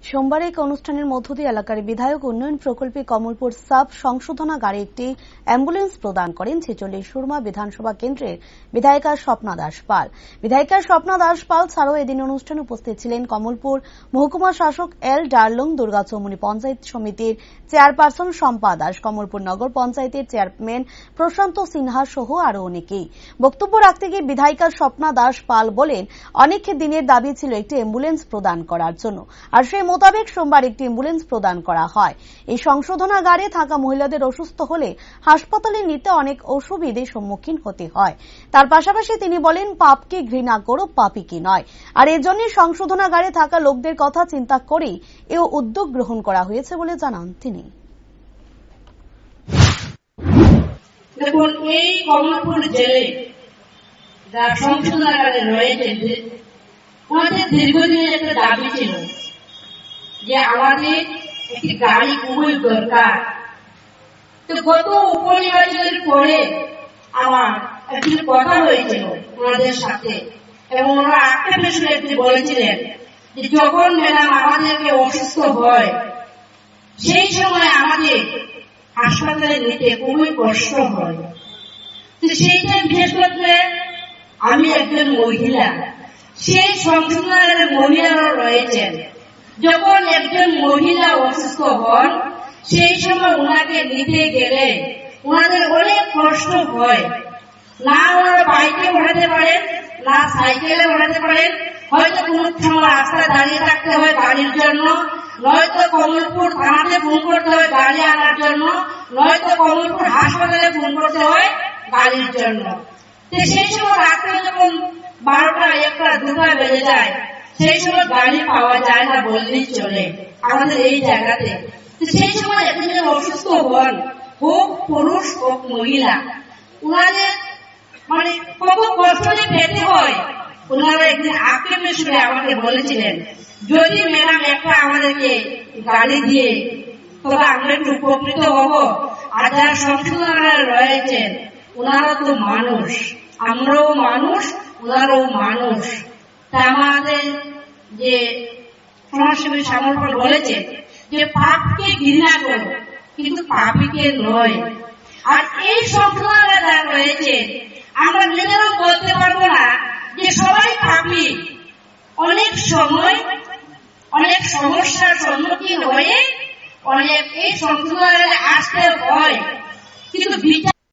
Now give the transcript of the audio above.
সোমবার এক অনুষ্ঠানের মধ্য দিয়ে এলাকার বিধায়ক উন্নয়ন প্রকল্পে কমলপুর সাব সংশোধনাগারে একটি অ্যাম্বুলেন্স প্রদান করেন ছেচল্লিশ সুরমা বিধানসভা কেন্দ্রের বিধায়িকা স্বপ্না দাস পাল। বিধায়িকা স্বপ্না দাস পাল ছাড়াও এদিন অনুষ্ঠানে উপস্থিত ছিলেন কমলপুর মহকুমা শাসক এল ডার্লং, দুর্গাচৌমুনি পঞ্চায়েত সমিতির চেয়ারপারসন শম্পা দাস, কমলপুর নগর পঞ্চায়েতের চেয়ারম্যান প্রশান্ত সিনহা সহ আরও অনেকেই। বক্তব্য রাখতে গিয়ে বিধায়িকা স্বপ্না দাস পাল বলেন, অনেক দিনের দাবি ছিল একটি অ্যাম্বুলেন্স প্রদান করার জন্য, আর সেই মোতাবেক সোমবার একটি অ্যাম্বুলেন্স প্রদান করা হয়। এই সংশোধনাগারে থাকা মহিলাদের অসুস্থ হলে হাসপাতালে নিতে অনেক অসুবিধার সম্মুখীন হতে হয়। তার পাশাপাশি তিনি বলেন, পাপকে ঘৃণা করো, পাপীকে নয়। আর এর জন্য সংশোধনাগারে থাকা লোকদের কথা চিন্তা করেই এই উদ্যোগ গ্রহণ করা হয়েছে বলে জানান তিনি। দেখুন, এই কমলপুর জেলে যারা সংশোধনাগারে রয়েছে, ওনাদের দীর্ঘদিনের একটা দাবি ছিল যে আমাদের একটি গাড়ি খুবই দরকার। তো গত উপনির্বাচনের পরে আমার একটি কথা হয়েছিল ওনাদের সাথে, এবং ওনারা আক্ষেপের সুরে একটি বলেছিলেন যে যখন ম্যাডাম আমাদেরকে অসুস্থ হয় সেই সময় আমাদের হাসপাতালে নিতে খুবই কষ্ট হয়। তো সেইটা বিশেষ করে আমি একজন মহিলা, সেই সংশোধনাগারের মহিলারা রয়েছেন, যখন একজন মহিলা অসুস্থ হন সেই সময় ওনাকে নিতে গেলে ওনাদের অনেক কষ্ট হয়। না ওনারা বাইকে ওঠাতে পারেন, না সাইকেলে ওঠাতে পারেন, হয়তো কোন সময় রাস্তায় দাঁড়িয়ে থাকতে হয় গাড়ির জন্য, নয়তো কমলপুর থানাতে ফোন করতে হয় গাড়ি আনার জন্য, নয়তো কমলপুর হাসপাতালে ফোন করতে হয় গাড়ির জন্য। তো সেই সময় রাত্রে যখন 12টা, 1টা, 2টা বেজে যায়, সেই সময় গাড়ি পাওয়া যায় না বললেই চলে আমাদের এই জায়গাতে। তো সেই সময় একজন অসুস্থ হন, হোক পুরুষ হোক মহিলা, ওনাদের মানে কত কষ্ট যে পেতে হয়। ওনারা একদিন আক্ষেপের সুরে আমাকে বলেছিলেন, যদি ম্যাডাম একটা আমাদেরকে গাড়ি দিয়ে তবে আমরা একটু উপকৃত হব। আর যারা সংশোধনাগারে রয়েছেন ওনারা তো মানুষ, আমরাও মানুষ, ওনারাও মানুষ। তা আমাদের যে সমাজসেবী সামর্পণ বলেছে যে পাপকে ঘৃণা করো কিন্তু পাপীকে নয়। আর এই সংশোধনাগারে যারা রয়েছে আমরা নিজেরাও বলতে পারবো না যে সবাই পাপী। অনেক সময় অনেক সমস্যার সম্মুখীন হয়ে অনেক এই সংশোধনাগারে আসতে হয়, কিন্তু